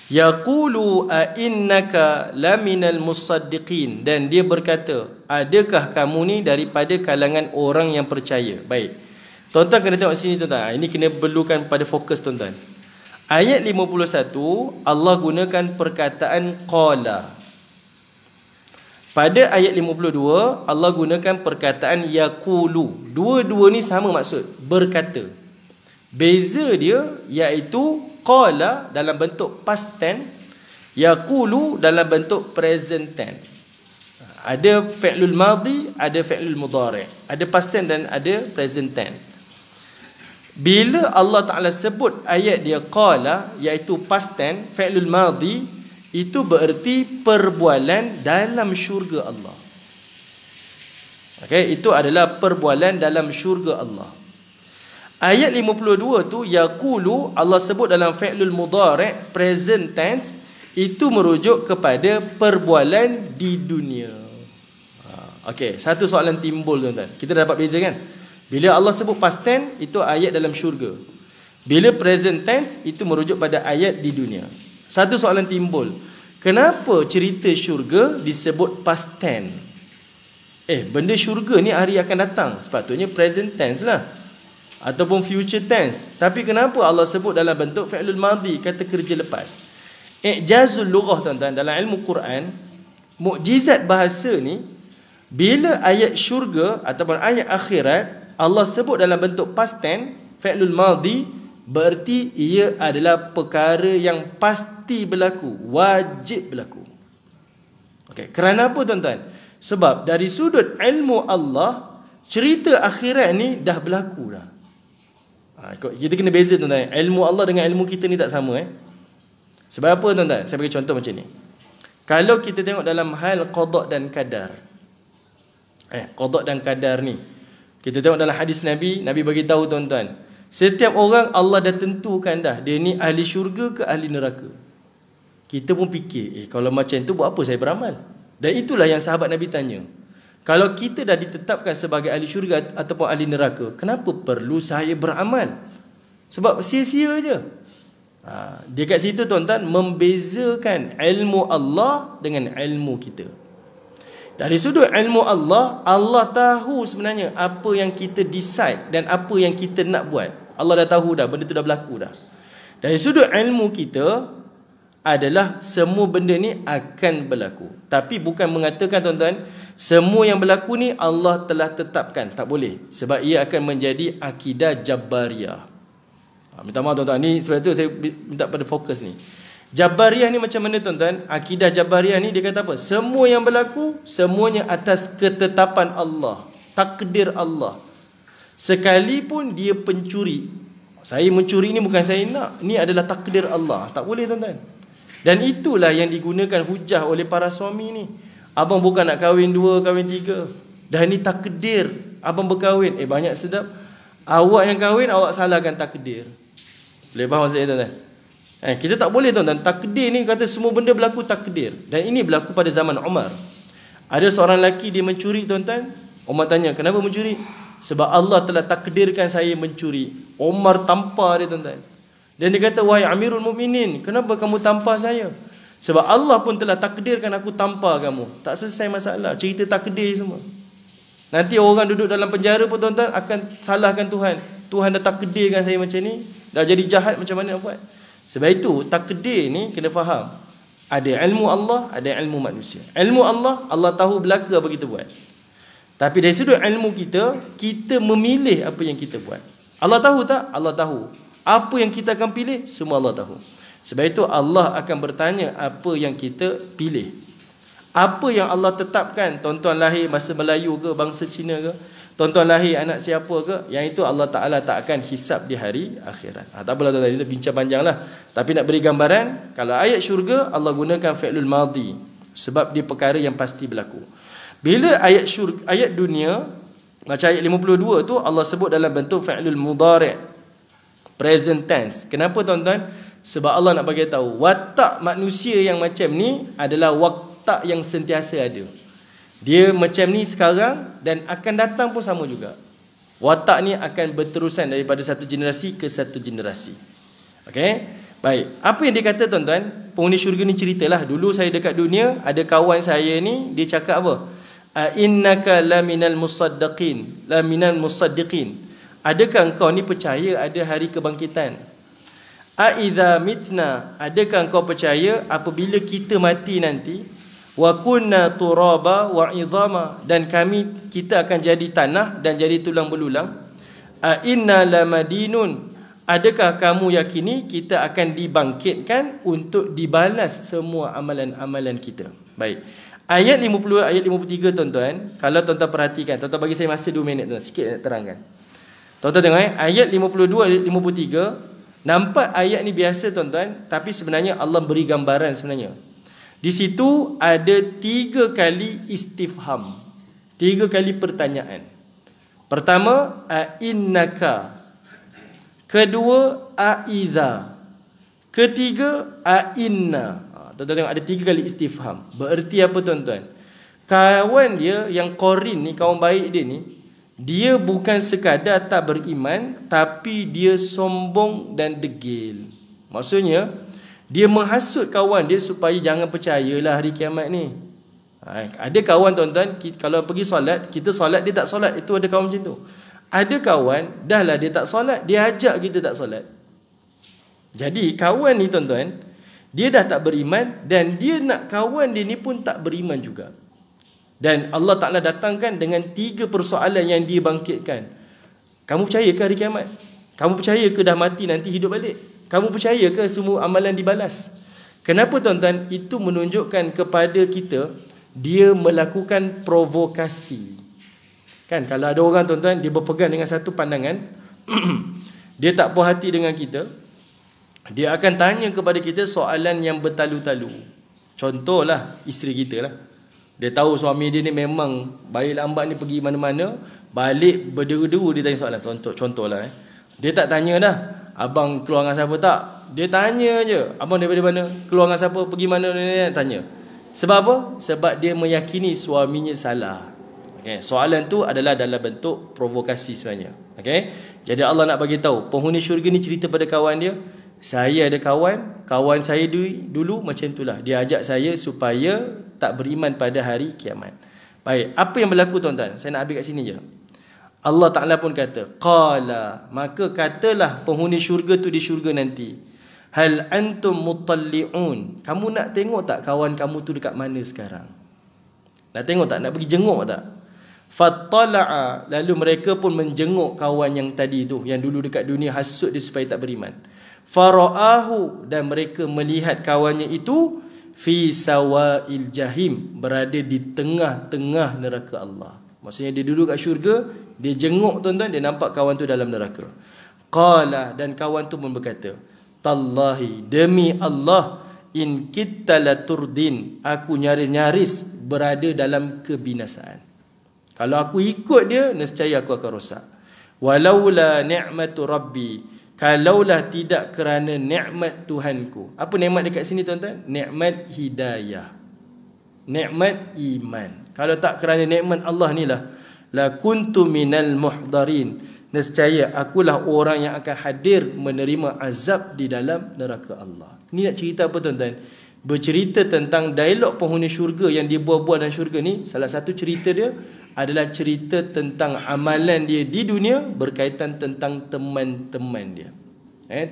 Yaqulu a innaka laminal musaddiqin, dan dia berkata, adakah kamu ni daripada kalangan orang yang percaya? Baik. Tuan-tuan kena tengok sini tuan-tuan. Ini kena perlukan pada fokus tuan-tuan. Ayat 51 Allah gunakan perkataan qala. Pada ayat 52 Allah gunakan perkataan yaqulu. Dua-dua ni sama maksud, berkata. Beza dia iaitu qala dalam bentuk past tense, yaqulu dalam bentuk present tense. Ada fi'lul madhi, ada fi'lul mudhari', ada past tense dan ada present tense. Bila Allah Ta'ala sebut ayat dia qala, iaitu past tense, fi'lul madhi, itu bererti perbualan dalam syurga Allah. Okey, itu adalah perbualan dalam syurga Allah. Ayat 52 tu yaqulu, Allah sebut dalam fi'lul mudhari' present tense, itu merujuk kepada perbualan di dunia. Okey, satu soalan timbul tuan-tuan. Kita dapat beza kan? Bila Allah sebut past tense, itu ayat dalam syurga. Bila present tense, itu merujuk pada ayat di dunia. Satu soalan timbul. Kenapa cerita syurga disebut past tense? Benda syurga ni hari akan datang. Sepatutnya present tense lah. Ataupun future tense. Tapi kenapa Allah sebut dalam bentuk fi'lul madhi, kata kerja lepas? I'jazul lughah tuan-tuan, dalam ilmu Quran, mukjizat bahasa ni, bila ayat syurga ataupun ayat akhirat Allah sebut dalam bentuk past tense, fi'lul madhi, berarti ia adalah perkara yang pasti berlaku, wajib berlaku. Okey, kerana apa tuan-tuan? Sebab dari sudut ilmu Allah, cerita akhirat ni dah berlaku dah. Kita kena beza tuan-tuan. Ilmu Allah dengan ilmu kita ni tak sama Sebab apa tuan-tuan? Saya bagi contoh macam ni. Kalau kita tengok dalam hal qada dan qadar. Qada dan qadar ni, kita tengok dalam hadis Nabi, Nabi bagi tahu tuan-tuan, setiap orang Allah dah tentukan dah, dia ni ahli syurga ke ahli neraka. Kita pun fikir, kalau macam tu buat apa saya beramal? Dan itulah yang sahabat Nabi tanya. Kalau kita dah ditetapkan sebagai ahli syurga ataupun ahli neraka, kenapa perlu saya beramal? Sebab sia-sia je. Dia kat situ tuan-tuan membezakan ilmu Allah dengan ilmu kita. Dari sudut ilmu Allah, Allah tahu sebenarnya apa yang kita decide dan apa yang kita nak buat. Allah dah tahu dah, benda tu dah berlaku dah. Dari sudut ilmu kita adalah semua benda ni akan berlaku. Tapi bukan mengatakan tuan-tuan, semua yang berlaku ni Allah telah tetapkan. Tak boleh. Sebab ia akan menjadi akidah Jabariyah. Minta maaf tuan-tuan, ni sebab tu saya minta pada fokus ni. Jabariyah ni macam mana tuan-tuan? Akidah Jabariyah ni dia kata apa? Semua yang berlaku, semuanya atas ketetapan Allah, takdir Allah. Sekalipun dia pencuri, saya mencuri ni bukan saya nak, ni adalah takdir Allah. Tak boleh tuan-tuan. Dan itulah yang digunakan hujah oleh para suami ni. Abang bukan nak kahwin 2, kahwin 3. Dah ni takdir. Abang berkahwin, banyak sedap. Awak yang kahwin, awak salahkan takdir. Boleh faham maksud saya tuan-tuan? Kita tak boleh tuan-tuan. Takdir ni kata semua benda berlaku takdir. Dan ini berlaku pada zaman Umar. Ada seorang lelaki dia mencuri tuan-tuan. Umar tanya, kenapa mencuri? Sebab Allah telah takdirkan saya mencuri. Umar tampar dia tuan-tuan. Dan dia kata, wahai Amirul Mukminin, kenapa kamu tampar saya? Sebab Allah pun telah takdirkan aku tampar kamu. Tak selesai masalah. Cerita takdir semua. Nanti orang duduk dalam penjara pun tuan-tuan akan salahkan Tuhan. Tuhan dah takdirkan saya macam ni. Dah jadi jahat, macam mana nak buat? Sebab itu takdir ni kena faham. Ada ilmu Allah, ada ilmu manusia. Ilmu Allah, Allah tahu belaka apa kita buat. Tapi dari sudut ilmu kita, kita memilih apa yang kita buat. Allah tahu tak? Allah tahu. Apa yang kita akan pilih, semua Allah tahu. Sebab itu Allah akan bertanya apa yang kita pilih. Apa yang Allah tetapkan, tuan-tuan lahir masa Melayu ke, bangsa Cina ke, tuan-tuan lahir anak siapa ke, yang itu Allah Ta'ala tak akan hisap di hari akhirat. Tak apalah tuan-tuan, itu bincang panjang lah. Tapi nak beri gambaran, kalau ayat syurga, Allah gunakan fi'lul madhi. Sebab dia perkara yang pasti berlaku. Bila ayat syurga, ayat dunia, macam ayat 52 tu, Allah sebut dalam bentuk fi'lul mudhari', present tense. Kenapa tuan-tuan? Sebab Allah nak bagi tahu, watak manusia yang macam ni adalah watak yang sentiasa ada. Dia macam ni sekarang dan akan datang pun sama juga. Watak ni akan berterusan daripada satu generasi ke satu generasi. Okey? Baik. Apa yang dia kata tuan-tuan? Penghuni syurga ni ceritalah. Dulu saya dekat dunia, ada kawan saya ni, dia cakap apa? Innaka laminal musaddiqin. Laminal musaddiqin. Adakah engkau ni percaya ada hari kebangkitan? Aidza mitna, adakah engkau percaya apabila kita mati nanti, wa kunna turaba wa idhama, dan kita akan jadi tanah dan jadi tulang belulang. Inna lamadinun, adakah kamu yakini kita akan dibangkitkan untuk dibalas semua amalan-amalan kita? Baik. Ayat 50, ayat 53 tuan-tuan, kalau tuan-tuan perhatikan, tuan-tuan bagi saya masa 2 minit tuan, sikit nak terangkan. Tuan-tuan tengok ayat 52 53, nampak ayat ni biasa tuan-tuan, tapi sebenarnya Allah beri gambaran sebenarnya. Di situ ada 3 kali istifham, 3 kali pertanyaan. Pertama, ainnaka. Kedua, aidza. Ketiga, ainna. Tuan-tuan tengok ada 3 kali istifham. Bererti apa tuan-tuan? Kawan dia yang Qarin ni, kawan baik dia ni, dia bukan sekadar tak beriman, tapi dia sombong dan degil. Maksudnya dia menghasut kawan dia supaya jangan percayalah hari kiamat ni. Ada kawan tuan-tuan, kalau pergi solat, kita solat dia tak solat, itu ada kawan macam tu. Ada kawan dah lah dia tak solat, dia ajak kita tak solat. Jadi kawan ni tuan-tuan, dia dah tak beriman, dan dia nak kawan dia ni pun tak beriman juga. Dan Allah Ta'ala datangkan dengan 3 persoalan yang dia bangkitkan. Kamu percaya ke hari kiamat? Kamu percaya ke dah mati nanti hidup balik? Kamu percaya ke semua amalan dibalas? Kenapa tuan-tuan? Itu menunjukkan kepada kita, dia melakukan provokasi. Kan kalau ada orang tuan-tuan, dia berpegang dengan satu pandangan, dia tak puas hati dengan kita, dia akan tanya kepada kita soalan yang bertalu-talu. Contohlah isteri kita lah. Dia tahu suami dia ni memang bayi lambat ni pergi mana-mana, balik berderu-deru dia tanya soalan. Contohlah dia tak tanya dah, abang keluar dengan siapa tak? Dia tanya je, abang daripada mana? Keluar dengan siapa? Pergi mana? Tanya. Sebab apa? Sebab dia meyakini suaminya salah. Okay. Soalan tu adalah dalam bentuk provokasi sebenarnya. Okay. Jadi Allah nak bagi tahu, penghuni syurga ni cerita pada kawan dia, saya ada kawan saya dulu macam itulah. Dia ajak saya supaya tak beriman pada hari kiamat. Baik, apa yang berlaku tuan-tuan? Saya nak ambil kat sini je. Allah Ta'ala pun kata, qala, maka katalah penghuni syurga tu di syurga nanti, hal antum mutalli'un, kamu nak tengok tak kawan kamu tu dekat mana sekarang? Nak tengok tak? Nak pergi jenguk tak? Fattala'a, lalu mereka pun menjenguk kawan yang tadi tu, yang dulu dekat dunia hasut dia supaya tak beriman. Fara'ahu, dan mereka melihat kawannya itu fi sawa'il jahim, berada di tengah-tengah neraka Allah. Maksudnya dia duduk kat syurga, dia jenguk tuan-tuan, dia nampak kawan tu dalam neraka. Qala, dan kawan tu pun berkata, tallahi, demi Allah, in kitta laturdin, aku nyaris-nyaris berada dalam kebinasaan. Kalau aku ikut dia, nescaya aku akan rosak. Walaula ni'matu rabbi, kalaulah tidak kerana nikmat Tuhanku. Apa nikmat dekat sini tuan-tuan? Nikmat hidayah, nikmat iman. Kalau tak kerana nikmat Allah ni lah, la kuntu minal muhdarin, nescaya akulah orang yang akan hadir menerima azab di dalam neraka Allah. Ni nak cerita apa tuan-tuan? Bercerita tentang dialog penghuni syurga yang dia buat-buat dalam syurga ni. Salah satu cerita dia adalah cerita tentang amalan dia di dunia berkaitan tentang teman-teman dia,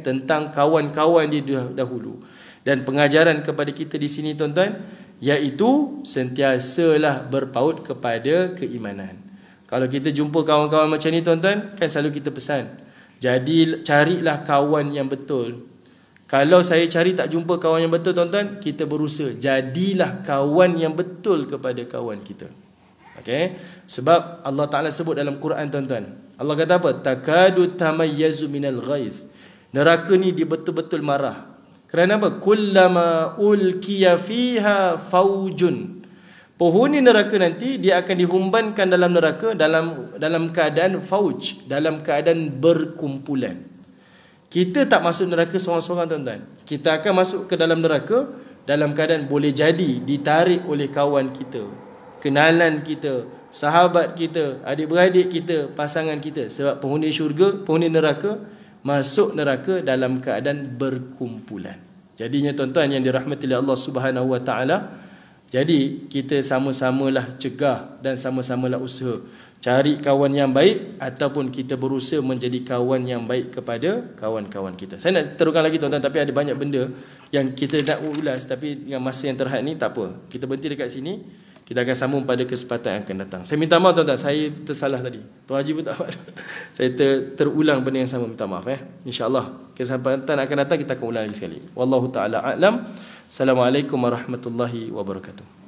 tentang kawan-kawan dia dahulu. Dan pengajaran kepada kita di sini tuan-tuan, iaitu sentiasalah berpaut kepada keimanan. Kalau kita jumpa kawan-kawan macam ni tuan-tuan, kan selalu kita pesan, jadi carilah kawan yang betul. Kalau saya cari tak jumpa kawan yang betul tuan-tuan, kita berusaha jadilah kawan yang betul kepada kawan kita. Okay? Sebab Allah Ta'ala sebut dalam Quran tuan-tuan, Allah kata apa? Takadu tamayyazu minal ghaiz. Neraka ni dia betul-betul marah. Kerana apa? Kullama ulkiya fiha faujun. Penghuni neraka nanti dia akan dihumbankan dalam neraka dalam keadaan fauj, dalam keadaan berkumpulan. Kita tak masuk neraka seorang-seorang tuan-tuan. Kita akan masuk ke dalam neraka dalam keadaan boleh jadi ditarik oleh kawan kita, kenalan kita, sahabat kita, adik-beradik kita, pasangan kita. Sebab penghuni syurga, penghuni neraka masuk neraka dalam keadaan berkumpulan. Jadinya tuan-tuan yang dirahmati oleh Allah Subhanahu wa taala, jadi kita sama-samalah cegah dan sama-samalah usaha cari kawan yang baik, ataupun kita berusaha menjadi kawan yang baik kepada kawan-kawan kita. Saya nak teruskan lagi tuan-tuan, tapi ada banyak benda yang kita nak ulas, tapi dengan masa yang terhad ni tak apa. Kita berhenti dekat sini. Kita akan sambung pada kesempatan yang akan datang. Saya minta maaf tuan-tuan, saya tersalah tadi. Tuan Haji pun tak maaf. Saya terulang benda yang sama, minta maaf InsyaAllah kesempatan akan datang kita akan ulang lagi sekali. Wallahu ta'ala a'lam. Assalamualaikum warahmatullahi wabarakatuh.